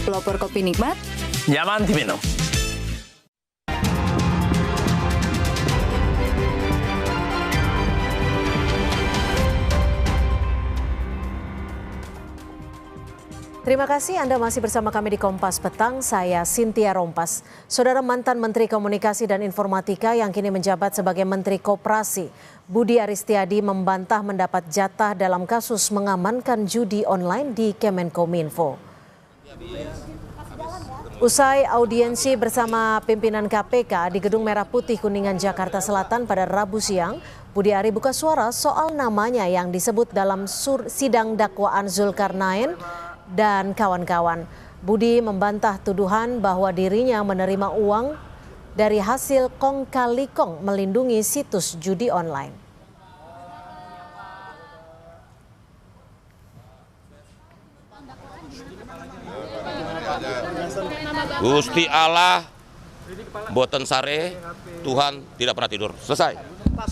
Pelopor kopi nikmat, nyaman diminum. Terima kasih Anda masih bersama kami di Kompas Petang, saya Cynthia Rompas. Saudara mantan Menteri Komunikasi dan Informatika yang kini menjabat sebagai Menteri Koperasi, Budi Aristiadi membantah mendapat jatah dalam kasus mengamankan judi online di Kemenkominfo. Usai audiensi bersama pimpinan KPK di Gedung Merah Putih Kuningan, Jakarta Selatan pada Rabu siang, Budi Ari buka suara soal namanya yang disebut dalam sidang dakwaan Zulkarnain dan kawan-kawan. Budi membantah tuduhan bahwa dirinya menerima uang dari hasil kong kali kong melindungi situs judi online. Gusti Allah boten sare, Tuhan tidak pernah tidur. Selesai. Pak,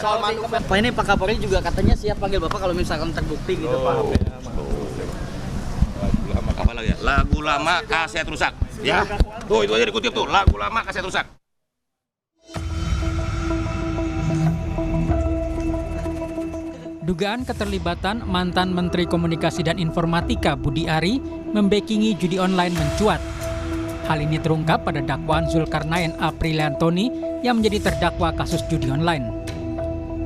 soal manuver. Pak, ini Pak Kapolri juga katanya siap panggil Bapak kalau misalkan terbukti gitu, Pak. Apa lagi ya? Lagu lama kaset rusak. Ya. Tuh itu aja dikutip tuh, lagu lama kaset rusak. Dugaan keterlibatan mantan Menteri Komunikasi dan Informatika Budi Ari membackingi judi online mencuat. Hal ini terungkap pada dakwaan Zulkarnain Apriliantoni yang menjadi terdakwa kasus judi online.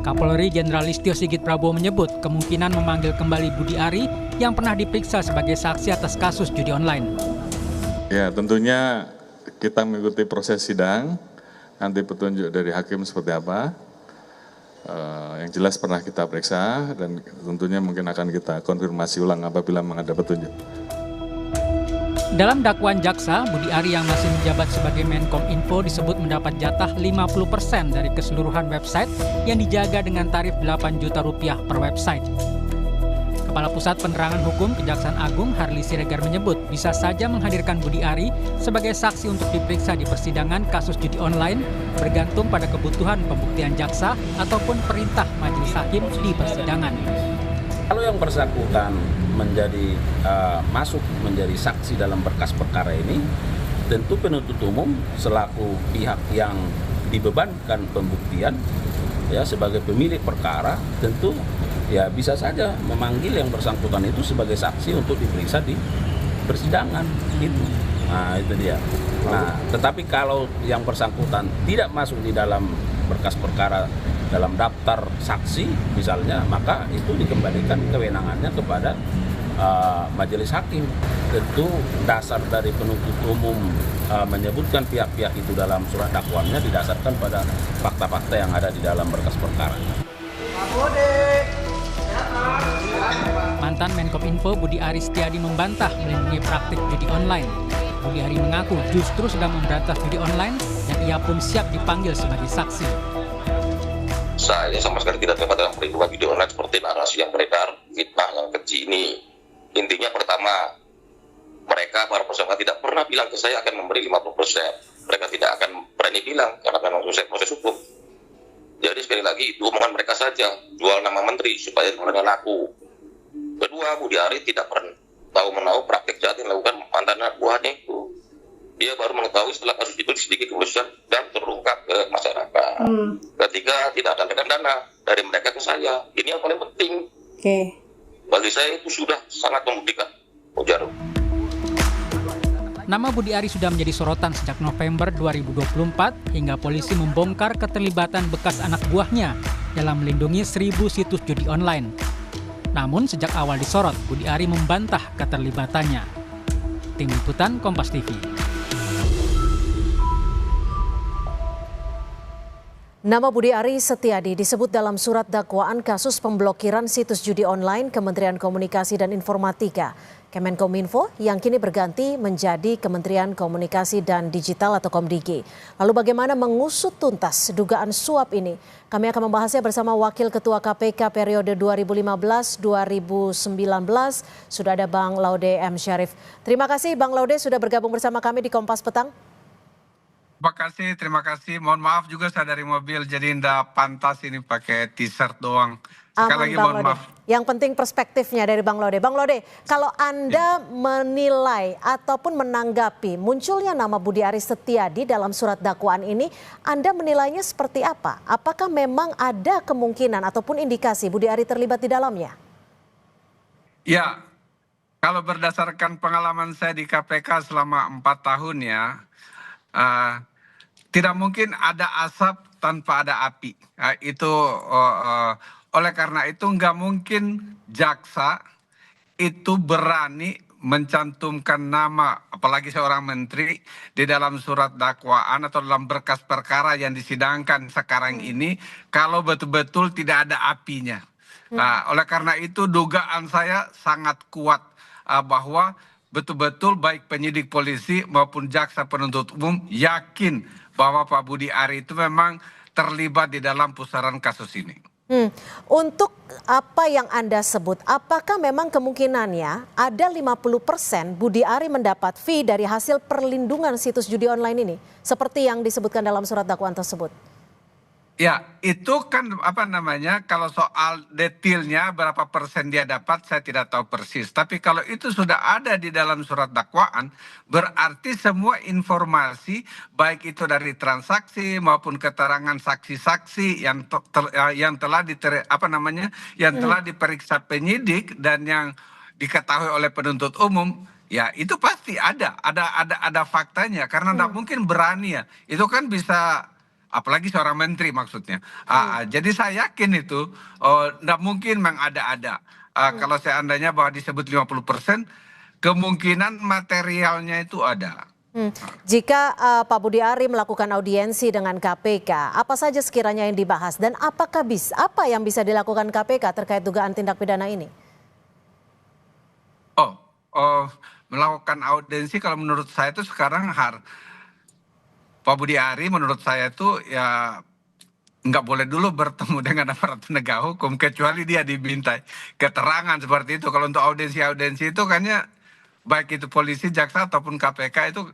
Kapolri Jenderal Listio Sigit Prabowo menyebut kemungkinan memanggil kembali Budi Ari yang pernah diperiksa sebagai saksi atas kasus judi online. Ya, tentunya kita mengikuti proses sidang, nanti petunjuk dari hakim seperti apa. Yang jelas pernah kita periksa dan tentunya mungkin akan kita konfirmasi ulang apabila ada petunjuk. Dalam dakwaan jaksa, Budi Ari yang masih menjabat sebagai Menkom Info disebut mendapat jatah 50% dari keseluruhan website yang dijaga dengan tarif 8 juta rupiah per website. Kepala Pusat Penerangan Hukum Kejaksaan Agung Harli Siregar menyebut bisa saja menghadirkan Budi Ari sebagai saksi untuk diperiksa di persidangan kasus judi online bergantung pada kebutuhan pembuktian jaksa ataupun perintah majelis hakim di persidangan. Kalau yang bersangkutan masuk menjadi saksi dalam berkas perkara ini, tentu penuntut umum selaku pihak yang dibebankan pembuktian ya sebagai pemilik perkara tentu ya bisa saja memanggil yang bersangkutan itu sebagai saksi untuk diperiksa di persidangan itu. Nah, itu dia. Nah, tetapi kalau yang bersangkutan tidak masuk di dalam berkas perkara dalam daftar saksi misalnya, maka itu dikembalikan kewenangannya kepada majelis hakim. Tentu dasar dari penuntut umum menyebutkan pihak-pihak itu dalam surat dakwaannya didasarkan pada fakta-fakta yang ada di dalam berkas perkara. Mantan Menkom Info Budi Aristiadi membantah melindungi praktik judi online. Budi Ari mengaku justru sedang memberantas judi online dan ia pun siap dipanggil sebagai saksi. Saya sama sekali tidak terlibat dalam perlindungan judi online seperti narasi yang beredar, fitnah yang keji ini. Intinya pertama, mereka para peserta tidak pernah bilang ke saya akan memberi 50%. Mereka tidak akan berani bilang karena memang proses hukum. Jadi sekali lagi itu omongan mereka saja, jual nama menteri supaya kemudian laku. Kedua, Budi Ari tidak pernah tahu-menahu praktik jahat yang dilakukan mantan anak buahnya itu. Dia baru mengetahui setelah kasus itu diselidiki kepolisian dan terungkap ke masyarakat. Ketiga, tidak ada dana dari mereka ke saya. Ini yang paling penting. Bagi saya itu sudah sangat membuktikan. Ujar. Nama Budi Ari sudah menjadi sorotan sejak November 2024 hingga polisi membongkar keterlibatan bekas anak buahnya dalam melindungi 1.000 situs judi online. Namun sejak awal disorot, Budi Ari membantah keterlibatannya. Tim Liputan Kompas TV. Nama Budi Ari Setiadi disebut dalam surat dakwaan kasus pemblokiran situs judi online Kementerian Komunikasi dan Informatika, Kemenkominfo yang kini berganti menjadi Kementerian Komunikasi dan Digital atau Komdigi. Lalu bagaimana mengusut tuntas dugaan suap ini? Kami akan membahasnya bersama Wakil Ketua KPK periode 2015-2019, sudah ada Bang Laude M. Syarif. Terima kasih Bang Laude sudah bergabung bersama kami di Kompas Petang. Terima kasih. Mohon maaf juga saya dari mobil, jadi nggak pantas ini pakai t-shirt doang. Sekali Aman lagi Bang mohon Lode. maaf. Yang penting perspektifnya dari Bang Lode. Bang Lode, kalau Anda menilai ataupun menanggapi munculnya nama Budi Aris Setiadi dalam surat dakwaan ini, Anda menilainya seperti apa? Apakah memang ada kemungkinan ataupun indikasi Budi Ari terlibat di dalamnya? Ya, kalau berdasarkan pengalaman saya di KPK selama 4 tahun ya, eh, tidak mungkin ada asap tanpa ada api. Oleh karena itu nggak mungkin jaksa itu berani mencantumkan nama, apalagi seorang menteri, di dalam surat dakwaan atau dalam berkas perkara yang disidangkan sekarang ini, kalau betul-betul tidak ada apinya. Oleh karena itu dugaan saya sangat kuat bahwa betul-betul baik penyidik polisi maupun jaksa penuntut umum yakin bahwa Pak Budi Ari itu memang terlibat di dalam pusaran kasus ini. Untuk apa yang Anda sebut, apakah memang kemungkinannya ada 50% Budi Ari mendapat fee dari hasil perlindungan situs judi online ini? Seperti yang disebutkan dalam surat dakwaan tersebut. Ya, itu kan kalau soal detailnya berapa persen dia dapat saya tidak tahu persis. Tapi kalau itu sudah ada di dalam surat dakwaan, berarti semua informasi baik itu dari transaksi maupun keterangan saksi-saksi yang telah diperiksa penyidik dan yang diketahui oleh penuntut umum, ya itu pasti ada faktanya karena tidak mungkin berani ya. Itu kan bisa, apalagi seorang menteri maksudnya. Jadi saya yakin itu tidak mungkin mengada-ada. Kalau seandainya bahwa disebut 50%, kemungkinan materialnya itu ada. Jika Pak Budi Ari melakukan audiensi dengan KPK, apa saja sekiranya yang dibahas dan apa yang bisa dilakukan KPK terkait dugaan tindak pidana ini? Melakukan audiensi kalau menurut saya itu sekarang Pak Budi Ari menurut saya itu ya nggak boleh dulu bertemu dengan aparat penegak hukum kecuali dia diminta keterangan seperti itu. Kalau untuk audiensi itu kayaknya baik itu polisi, jaksa ataupun KPK itu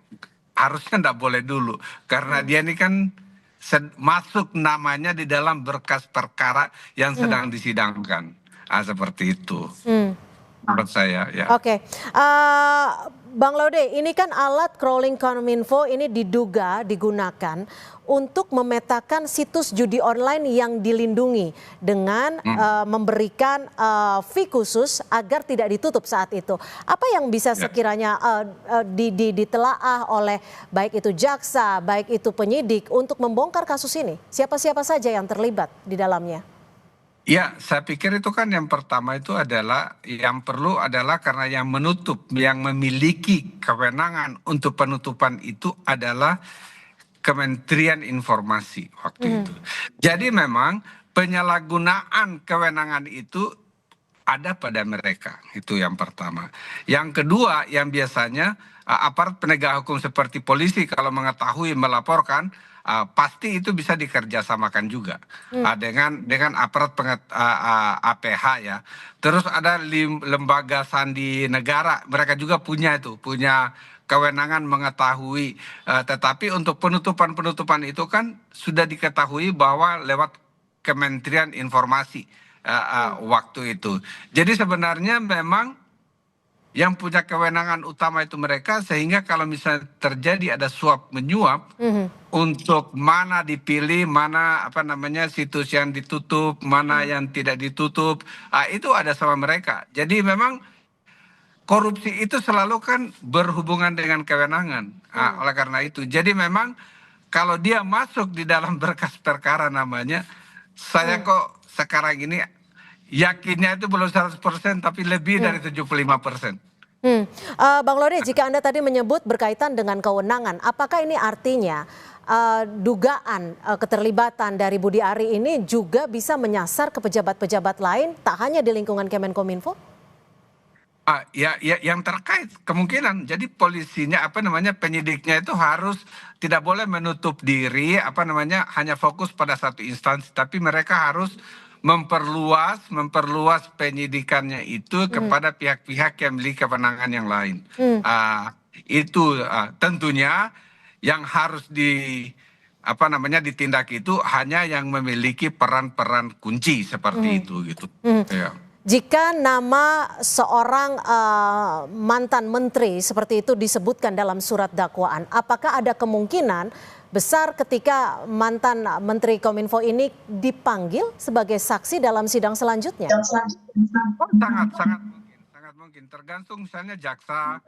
harusnya nggak boleh dulu karena dia ini kan masuk namanya di dalam berkas perkara yang sedang disidangkan. Seperti itu. Menurut saya ya. Oke. Bang Laude, ini kan alat crawling Kominfo ini diduga digunakan untuk memetakan situs judi online yang dilindungi dengan memberikan fee khusus agar tidak ditutup saat itu. Apa yang bisa sekiranya ditelaah oleh baik itu jaksa, baik itu penyidik untuk membongkar kasus ini? Siapa-siapa saja yang terlibat di dalamnya? Ya, saya pikir itu kan yang pertama itu adalah yang perlu adalah karena yang menutup, yang memiliki kewenangan untuk penutupan itu adalah Kementerian Informasi waktu itu. Jadi memang penyalahgunaan kewenangan itu ada pada mereka, itu yang pertama. Yang kedua yang biasanya aparat penegak hukum seperti polisi kalau mengetahui melaporkan, pasti itu bisa dikerjasamakan juga dengan aparat APH ya. Terus ada lembaga sandi negara, mereka juga punya kewenangan mengetahui. Tetapi untuk penutupan itu kan sudah diketahui bahwa lewat Kementerian Informasi waktu itu. Jadi sebenarnya memang yang punya kewenangan utama itu mereka, sehingga kalau misalnya terjadi ada suap menyuap untuk mana dipilih, mana situs yang ditutup, mana yang tidak ditutup, itu ada sama mereka. Jadi memang korupsi itu selalu kan berhubungan dengan kewenangan. Oleh karena itu, jadi memang kalau dia masuk di dalam berkas perkara namanya, saya kok sekarang ini yakinnya itu belum 100% tapi lebih dari 75%. Bang Laude, jika Anda tadi menyebut berkaitan dengan kewenangan, apakah ini artinya dugaan keterlibatan dari Budi Ari ini juga bisa menyasar ke pejabat-pejabat lain, tak hanya di lingkungan Kemenkominfo? Ya, yang terkait kemungkinan. Jadi polisinya penyidiknya itu harus tidak boleh menutup diri hanya fokus pada satu instansi, tapi mereka harus memperluas penyidikannya itu kepada pihak-pihak yang memiliki kewenangan yang lain. Itu tentunya yang harus ditindak itu hanya yang memiliki peran-peran kunci seperti itu gitu. Ya. Jika nama seorang mantan menteri seperti itu disebutkan dalam surat dakwaan, apakah ada kemungkinan besar ketika mantan Menteri Kominfo ini dipanggil sebagai saksi dalam sidang selanjutnya? Sangat mungkin. Tergantung misalnya jaksa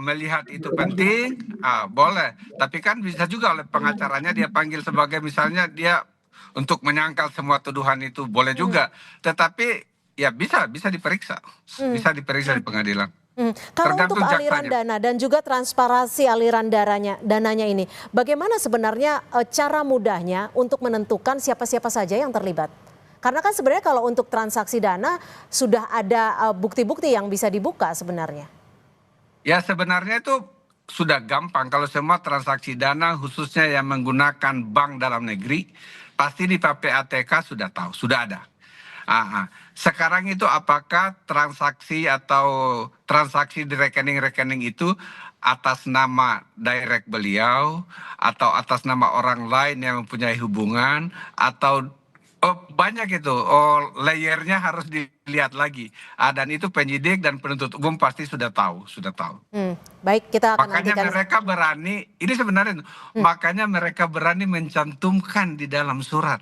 melihat itu penting, boleh. Tapi kan bisa juga oleh pengacaranya dia panggil sebagai misalnya dia untuk menyangkal semua tuduhan itu, boleh juga. Tetapi ya bisa diperiksa, bisa diperiksa di pengadilan. Kalau Tergantung untuk aliran jaksanya. dana dan juga transparansi aliran dananya ini, bagaimana sebenarnya cara mudahnya untuk menentukan siapa-siapa saja yang terlibat? Karena kan sebenarnya kalau untuk transaksi dana sudah ada bukti-bukti yang bisa dibuka sebenarnya. Ya sebenarnya itu sudah gampang kalau semua transaksi dana khususnya yang menggunakan bank dalam negeri pasti di PPATK sudah tahu, sudah ada. Sekarang itu apakah transaksi di rekening-rekening itu atas nama direct beliau atau atas nama orang lain yang mempunyai hubungan atau banyak itu layernya harus dilihat lagi. Dan itu penyidik dan penuntut umum pasti sudah tahu. Baik, kita akan Makanya nantikan. mereka berani, ini sebenarnya makanya mereka berani mencantumkan di dalam surat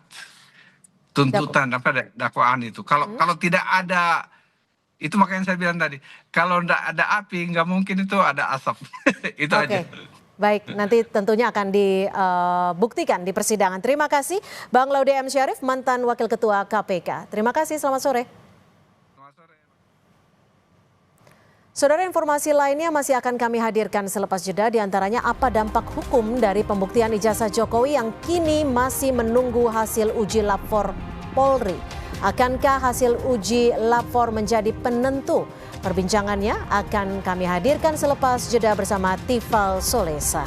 tuntutan dakwaan itu. Kalau tidak ada itu, makanya saya bilang tadi, kalau tidak ada api nggak mungkin itu ada asap. Itu aja. Baik, nanti tentunya akan dibuktikan di persidangan. Terima kasih Bang Laude M. Syarif, mantan Wakil Ketua KPK. Terima kasih, selamat sore. Saudara, informasi lainnya masih akan kami hadirkan selepas jeda, diantaranya apa dampak hukum dari pembuktian ijazah Jokowi yang kini masih menunggu hasil uji lapor Polri. Akankah hasil uji lapor menjadi penentu? Perbincangannya akan kami hadirkan selepas jeda bersama Tifal Solesa.